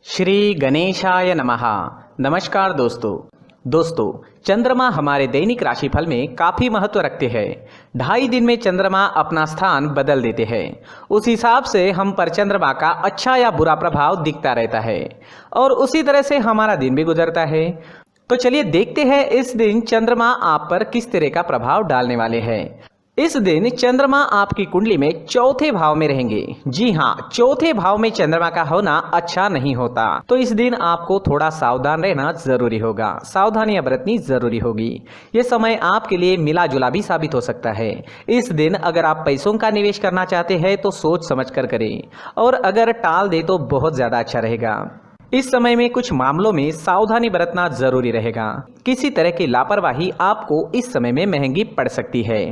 श्री गणेशाय नमः। नमस्कार दोस्तों चंद्रमा हमारे दैनिक राशिफल में काफ़ी महत्व रखते हैं। 2.5 दिन में चंद्रमा अपना स्थान बदल देते हैं। उस हिसाब से हम पर चंद्रमा का अच्छा या बुरा प्रभाव दिखता रहता है और उसी तरह से हमारा दिन भी गुजरता है। तो चलिए देखते हैं इस दिन चंद्रमा आप पर किस तरह का प्रभाव डालने वाले हैं। इस दिन चंद्रमा आपकी कुंडली में चौथे भाव में रहेंगे। जी हाँ, चौथे भाव में चंद्रमा का होना अच्छा नहीं होता, तो इस दिन आपको थोड़ा सावधान रहना जरूरी होगा, सावधानियां बरतनी जरूरी होगी। ये समय आपके लिए मिला जुला भी साबित हो सकता है। इस दिन अगर आप पैसों का निवेश करना चाहते हैं तो सोच समझ कर करें, और अगर टाल दे तो बहुत ज्यादा अच्छा रहेगा। इस समय में कुछ मामलों में सावधानी बरतना जरूरी रहेगा। किसी तरह की लापरवाही आपको इस समय में महंगी पड़ सकती है।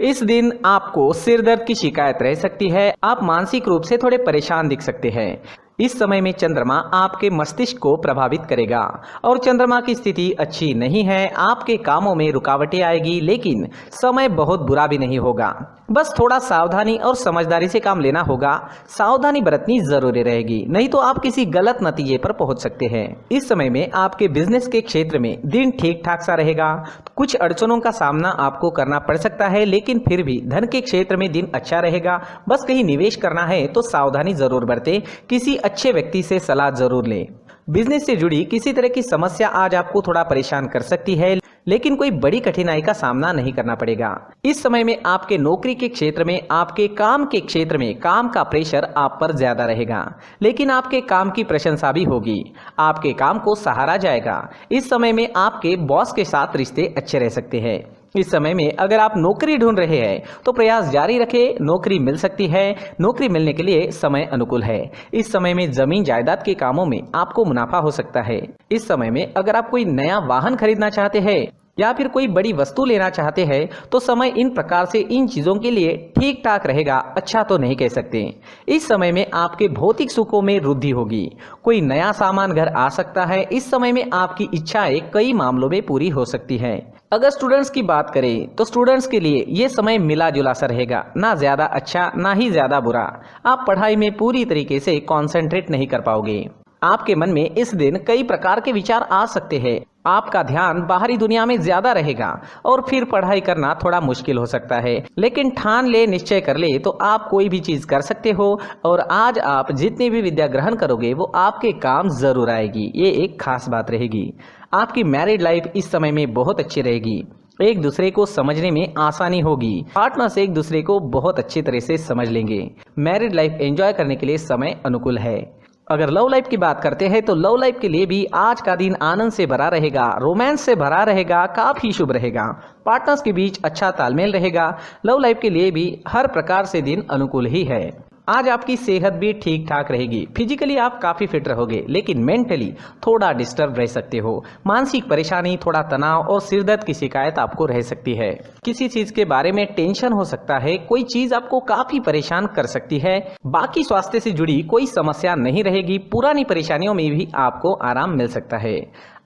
इस दिन आपको सिर दर्द की शिकायत रह सकती है। आप मानसिक रूप से थोड़े परेशान दिख सकते हैं। इस समय में चंद्रमा आपके मस्तिष्क को प्रभावित करेगा और चंद्रमा की स्थिति अच्छी नहीं है। आपके कामों में रुकावटें आएगी, लेकिन समय बहुत बुरा भी नहीं होगा। बस थोड़ा सावधानी और समझदारी से काम लेना होगा। सावधानी बरतनी जरूरी रहेगी, नहीं तो आप किसी गलत नतीजे पर पहुंच सकते हैं। इस समय में आपके बिजनेस के क्षेत्र में दिन ठीक ठाक सा रहेगा। कुछ अड़चनों का सामना आपको करना पड़ सकता है, लेकिन फिर भी धन के क्षेत्र में दिन अच्छा रहेगा। बस कहीं निवेश करना है तो सावधानी जरूर बरतें। किसी अच्छे व्यक्ति से सलाह जरूर लें। बिजनेस से जुड़ी किसी तरह की समस्या आज आपको थोड़ा परेशान कर सकती है, लेकिन कोई बड़ी कठिनाई का सामना नहीं करना पड़ेगा। इस समय में आपके नौकरी के क्षेत्र में, आपके काम के क्षेत्र में काम का प्रेशर आप पर ज्यादा रहेगा, लेकिन आपके काम की प्रशंसा भी होगी। आपके काम को सराहा जाएगा। इस समय में आपके बॉस के साथ रिश्ते अच्छे रह सकते हैं। इस समय में अगर आप नौकरी ढूंढ रहे हैं तो प्रयास जारी रखें, नौकरी मिल सकती है। नौकरी मिलने के लिए समय अनुकूल है। इस समय में जमीन जायदाद के कामों में आपको मुनाफा हो सकता है। इस समय में अगर आप कोई नया वाहन खरीदना चाहते हैं या फिर कोई बड़ी वस्तु लेना चाहते हैं तो समय इन प्रकार से इन चीजों के लिए ठीक ठाक रहेगा, अच्छा तो नहीं कह सकते। इस समय में आपके भौतिक सुखों में वृद्धि होगी। कोई नया सामान घर आ सकता है। इस समय में आपकी इच्छाएं कई मामलों में पूरी हो सकती है। अगर स्टूडेंट्स की बात करें तो स्टूडेंट्स के लिए ये समय मिला जुला सा रहेगा, ना ज्यादा अच्छा ना ही ज्यादा बुरा। आप पढ़ाई में पूरी तरीके से कंसंट्रेट नहीं कर पाओगे। आपके मन में इस दिन कई प्रकार के विचार आ सकते हैं। आपका ध्यान बाहरी दुनिया में ज्यादा रहेगा और फिर पढ़ाई करना थोड़ा मुश्किल हो सकता है, लेकिन ठान ले, निश्चय कर ले तो आप कोई भी चीज कर सकते हो। और आज आप जितनी भी विद्या ग्रहण करोगे वो आपके काम जरूर आएगी। ये एक खास बात रहेगी। आपकी मैरिड लाइफ इस समय में बहुत अच्छी रहेगी। एक दूसरे को समझने में आसानी होगी। पार्टनर्स एक दूसरे को बहुत अच्छी तरह से समझ लेंगे। मैरिड लाइफ एंजॉय करने के लिए समय अनुकूल है। अगर लव लाइफ की बात करते हैं तो लव लाइफ के लिए भी आज का दिन आनंद से भरा रहेगा, रोमांस से भरा रहेगा, काफी शुभ रहेगा। पार्टनर्स के बीच अच्छा तालमेल रहेगा। लव लाइफ के लिए भी हर प्रकार से दिन अनुकूल ही है। आज आपकी सेहत भी ठीक ठाक रहेगी। फिजिकली आप काफी फिट रहोगे, लेकिन मेंटली थोड़ा डिस्टर्ब रह सकते हो। मानसिक परेशानी, थोड़ा तनाव और सिर दर्द की शिकायत आपको रह सकती है। किसी चीज के बारे में टेंशन हो सकता है। कोई चीज आपको काफी परेशान कर सकती है। बाकी स्वास्थ्य से जुड़ी कोई समस्या नहीं रहेगी। पुरानी परेशानियों में भी आपको आराम मिल सकता है।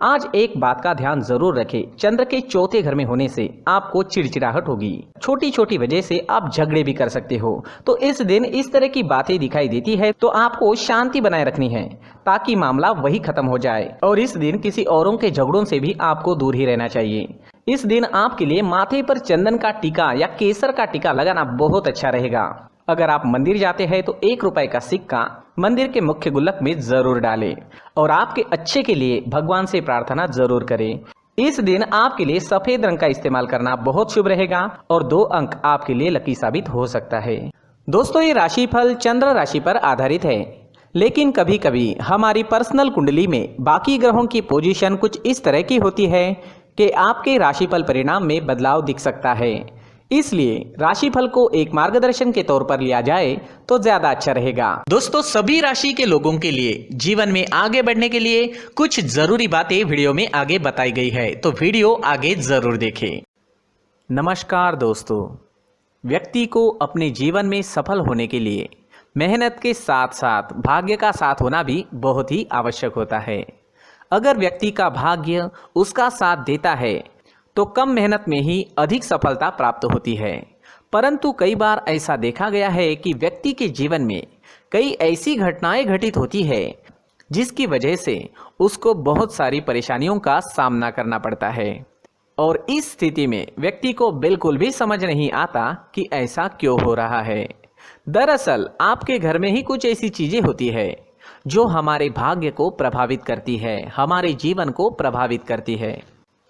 आज एक बात का ध्यान जरूर रखें, चंद्र के चौथे घर में होने से आपको चिड़चिड़ाहट होगी। छोटी छोटी वजह से आप झगड़े भी कर सकते हो। तो इस दिन इस तरह की बातें दिखाई देती है तो आपको शांति बनाए रखनी है ताकि मामला वही खत्म हो जाए। और इस दिन किसी औरों के झगड़ों से भी आपको दूर ही रहना चाहिए। इस दिन आपके लिए माथे पर चंदन का टीका या केसर का टीका लगाना बहुत अच्छा रहेगा। अगर आप मंदिर जाते हैं तो ₹1 का सिक्का मंदिर के मुख्य गुल्लक में जरूर डालें और आपके अच्छे के लिए भगवान से प्रार्थना जरूर करें। इस दिन आपके लिए सफेद रंग का इस्तेमाल करना बहुत शुभ रहेगा और 2 अंक आपके लिए लकी साबित हो सकता है। दोस्तों, ये राशिफल चंद्र राशि पर आधारित है, लेकिन कभी कभी हमारी पर्सनल कुंडली में बाकी ग्रहों की पोजीशन कुछ इस तरह की होती है कि आपके राशिफल परिणाम में बदलाव दिख सकता है। इसलिए राशिफल को एक मार्गदर्शन के तौर पर लिया जाए तो ज्यादा अच्छा रहेगा। दोस्तों, सभी राशि के लोगों के लिए जीवन में आगे बढ़ने के लिए कुछ जरूरी बातें वीडियो में आगे बताई गई है, तो वीडियो आगे जरूर देखें। नमस्कार दोस्तों, व्यक्ति को अपने जीवन में सफल होने के लिए मेहनत के साथ साथ भाग्य का साथ होना भी बहुत ही आवश्यक होता है। अगर व्यक्ति का भाग्य उसका साथ देता है तो कम मेहनत में ही अधिक सफलता प्राप्त होती है। परंतु कई बार ऐसा देखा गया है कि व्यक्ति के जीवन में कई ऐसी घटनाएं घटित होती है जिसकी वजह से उसको बहुत सारी परेशानियों का सामना करना पड़ता है। और इस स्थिति में व्यक्ति को बिल्कुल भी समझ नहीं आता कि ऐसा क्यों हो रहा है। दरअसल आपके घर में ही कुछ ऐसी चीजें होती है जो हमारे भाग्य को प्रभावित करती है, हमारे जीवन को प्रभावित करती है,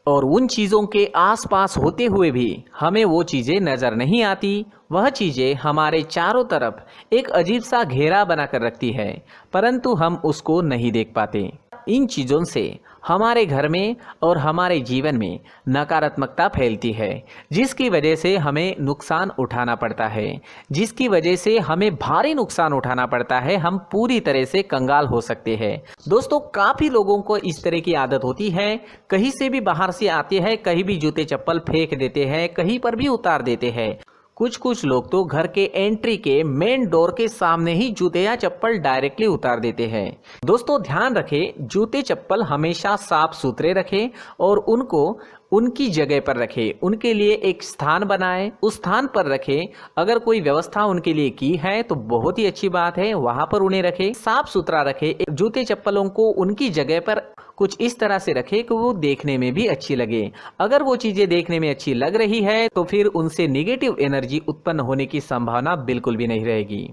और उन चीज़ों के आसपास होते हुए भी हमें वो चीज़ें नज़र नहीं आती। वह चीज़ें हमारे चारों तरफ एक अजीब सा घेरा बनाकर रखती है, परंतु हम उसको नहीं देख पाते। इन चीज़ों से हमारे घर में और हमारे जीवन में नकारात्मकता फैलती है, जिसकी वजह से हमें नुकसान उठाना पड़ता है, जिसकी वजह से हमें भारी नुकसान उठाना पड़ता है। हम पूरी तरह से कंगाल हो सकते हैं। दोस्तों, काफ़ी लोगों को इस तरह की आदत होती है, कहीं से भी बाहर से आते हैं, कहीं भी जूते चप्पल फेंक देते हैं, कहीं पर भी उतार देते हैं। कुछ लोग तो घर के एंट्री के मेन डोर के सामने ही जूते या चप्पल डायरेक्टली उतार देते हैं। दोस्तों, ध्यान रखें, जूते चप्पल हमेशा साफ सुथरे रखें और उनको उनकी जगह पर रखें। उनके लिए एक स्थान बनाएं, उस स्थान पर रखें। अगर कोई व्यवस्था उनके लिए की है तो बहुत ही अच्छी बात है, वहां पर उन्हें रखें, साफ सुथरा रखें। जूते चप्पलों को उनकी जगह पर कुछ इस तरह से रखें कि वो देखने में भी अच्छी लगे। अगर वो चीजें देखने में अच्छी लग रही है तो फिर उनसे नेगेटिव एनर्जी उत्पन्न होने की संभावना बिल्कुल भी नहीं रहेगी।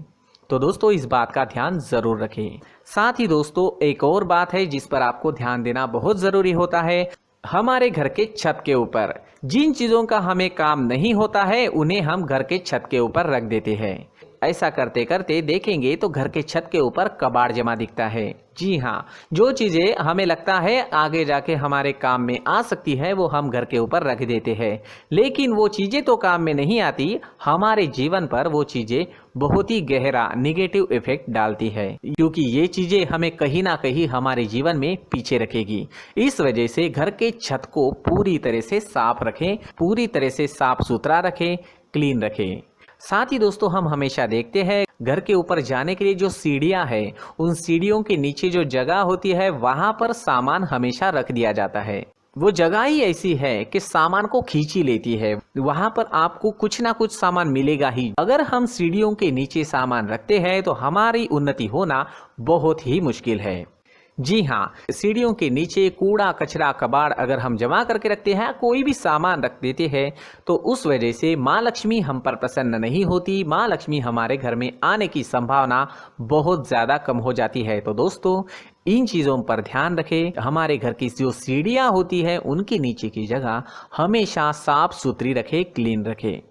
तो दोस्तों, इस बात का ध्यान जरूर रखें। साथ ही दोस्तों, एक और बात है जिस पर आपको ध्यान देना बहुत जरूरी होता है। हमारे घर के छत के ऊपर जिन चीजों का हमें काम नहीं होता है उन्हें हम घर के छत के ऊपर रख देते हैं। ऐसा करते करते देखेंगे तो घर के छत के ऊपर कबाड़ जमा दिखता है। जी हाँ, जो चीजें हमें लगता है आगे जाके हमारे काम में आ सकती है वो हम घर के ऊपर रख देते हैं, लेकिन वो चीजें तो काम में नहीं आती। हमारे जीवन पर वो चीजें बहुत ही गहरा नेगेटिव इफेक्ट डालती है, क्योंकि ये चीजें हमें कहीं ना कहीं हमारे जीवन में पीछे रखेगी। इस वजह से घर के छत को पूरी तरह से साफ रखें, पूरी तरह से साफ सुथरा रखें, क्लीन रखें। साथ ही दोस्तों, हम हमेशा देखते हैं घर के ऊपर जाने के लिए जो सीढ़ियां हैं, उन सीढ़ियों के नीचे जो जगह होती है वहां पर सामान हमेशा रख दिया जाता है। वो जगह ही ऐसी है कि सामान को खींच ही लेती है। वहां पर आपको कुछ ना कुछ सामान मिलेगा ही। अगर हम सीढ़ियों के नीचे सामान रखते हैं तो हमारी उन्नति होना बहुत ही मुश्किल है। जी हाँ, सीढ़ियों के नीचे कूड़ा कचरा कबाड़ अगर हम जमा करके रखते हैं, कोई भी सामान रख देते हैं, तो उस वजह से माँ लक्ष्मी हम पर प्रसन्न नहीं होती। माँ लक्ष्मी हमारे घर में आने की संभावना बहुत ज़्यादा कम हो जाती है। तो दोस्तों, इन चीज़ों पर ध्यान रखें। हमारे घर की जो सीढ़ियाँ होती है उनके नीचे की जगह हमेशा साफ सुथरी रखें, क्लीन रखें।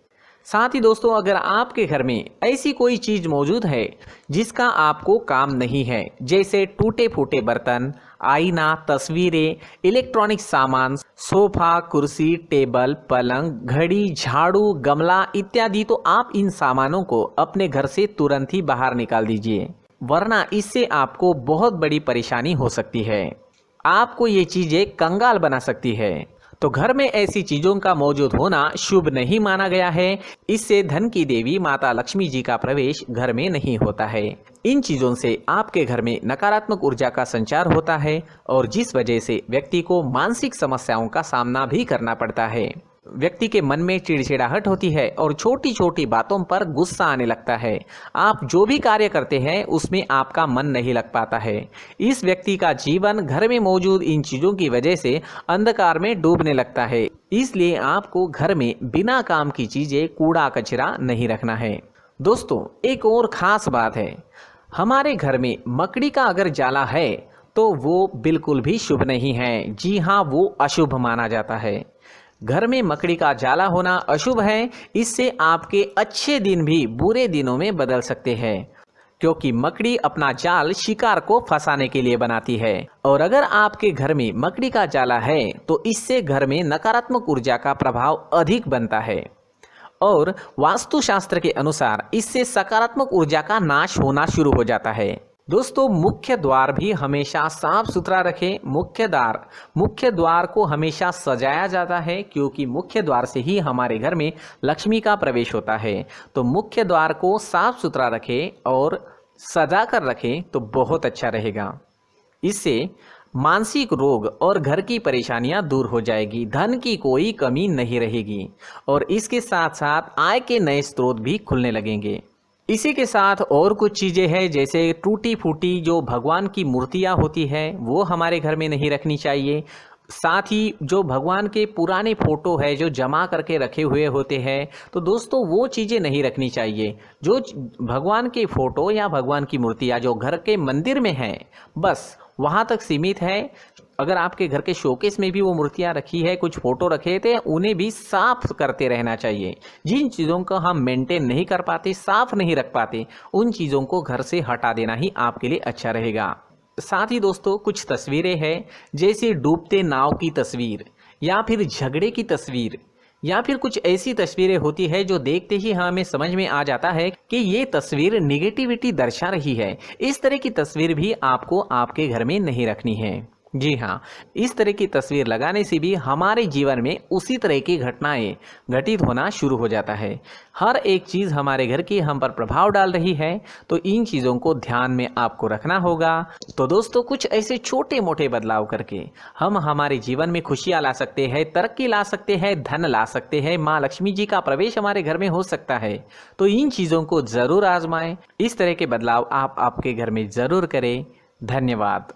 साथ ही दोस्तों, अगर आपके घर में ऐसी कोई चीज मौजूद है जिसका आपको काम नहीं है, जैसे टूटे फूटे बर्तन, आईना, तस्वीरें, इलेक्ट्रॉनिक सामान, सोफा, कुर्सी, टेबल, पलंग, घड़ी, झाड़ू, गमला इत्यादि, तो आप इन सामानों को अपने घर से तुरंत ही बाहर निकाल दीजिए, वरना इससे आपको बहुत बड़ी परेशानी हो सकती है। आपको ये चीजें कंगाल बना सकती है। तो घर में ऐसी चीजों का मौजूद होना शुभ नहीं माना गया है। इससे धन की देवी माता लक्ष्मी जी का प्रवेश घर में नहीं होता है। इन चीजों से आपके घर में नकारात्मक ऊर्जा का संचार होता है और जिस वजह से व्यक्ति को मानसिक समस्याओं का सामना भी करना पड़ता है। व्यक्ति के मन में चिड़चिड़ाहट होती है और छोटी छोटी बातों पर गुस्सा आने लगता है। आप जो भी कार्य करते हैं उसमें आपका मन नहीं लग पाता है। इस व्यक्ति का जीवन घर में मौजूद इन चीज़ों की वजह से अंधकार में डूबने लगता है। इसलिए आपको घर में बिना काम की चीज़ें, कूड़ा कचरा नहीं रखना है। दोस्तों, एक और ख़ास बात है, हमारे घर में मकड़ी का अगर जाला है तो वो बिल्कुल भी शुभ नहीं है। जी हाँ, वो अशुभ माना जाता है। घर में मकड़ी का जाला होना अशुभ है। इससे आपके अच्छे दिन भी बुरे दिनों में बदल सकते हैं, क्योंकि मकड़ी अपना जाल शिकार को फंसाने के लिए बनाती है। और अगर आपके घर में मकड़ी का जाला है तो इससे घर में नकारात्मक ऊर्जा का प्रभाव अधिक बनता है और वास्तुशास्त्र के अनुसार इससे सकारात्मक ऊर्जा का नाश होना शुरू हो जाता है। दोस्तों, मुख्य द्वार भी हमेशा साफ सुथरा रखें। मुख्य द्वार को हमेशा सजाया जाता है, क्योंकि मुख्य द्वार से ही हमारे घर में लक्ष्मी का प्रवेश होता है। तो मुख्य द्वार को साफ सुथरा रखें और सजा कर रखें तो बहुत अच्छा रहेगा। इससे मानसिक रोग और घर की परेशानियां दूर हो जाएगी, धन की कोई कमी नहीं रहेगी और इसके साथ साथ आय के नए स्रोत भी खुलने लगेंगे। इसी के साथ और कुछ चीज़ें हैं, जैसे टूटी फूटी जो भगवान की मूर्तियाँ होती है वो हमारे घर में नहीं रखनी चाहिए। साथ ही जो भगवान के पुराने फ़ोटो है जो जमा करके रखे हुए होते हैं, तो दोस्तों वो चीज़ें नहीं रखनी चाहिए। जो भगवान के फ़ोटो या भगवान की मूर्तियाँ जो घर के मंदिर में हैं, बस वहाँ तक सीमित है। अगर आपके घर के शोकेस में भी वो मूर्तियाँ रखी है, कुछ फ़ोटो रखे थे, उन्हें भी साफ़ करते रहना चाहिए। जिन चीज़ों को हम मेंटेन नहीं कर पाते, साफ़ नहीं रख पाते, उन चीज़ों को घर से हटा देना ही आपके लिए अच्छा रहेगा। साथ ही दोस्तों कुछ तस्वीरें हैं, जैसे डूबते नाव की तस्वीर या फिर झगड़े की तस्वीर या फिर कुछ ऐसी तस्वीरें होती है जो देखते ही हमें समझ में आ जाता है कि ये तस्वीर निगेटिविटी दर्शा रही है। इस तरह की तस्वीर भी आपको आपके घर में नहीं रखनी है। जी हाँ, इस तरह की तस्वीर लगाने से भी हमारे जीवन में उसी तरह की घटनाएं घटित होना शुरू हो जाता है। हर एक चीज़ हमारे घर की हम पर प्रभाव डाल रही है, तो इन चीज़ों को ध्यान में आपको रखना होगा। तो दोस्तों कुछ ऐसे छोटे मोटे बदलाव करके हम हमारे जीवन में खुशियाँ ला सकते हैं, तरक्की ला सकते हैं, धन ला सकते हैं, माँ लक्ष्मी जी का प्रवेश हमारे घर में हो सकता है। तो इन चीज़ों को ज़रूर आजमाएं। इस तरह के बदलाव आप आपके घर में ज़रूर करें। धन्यवाद।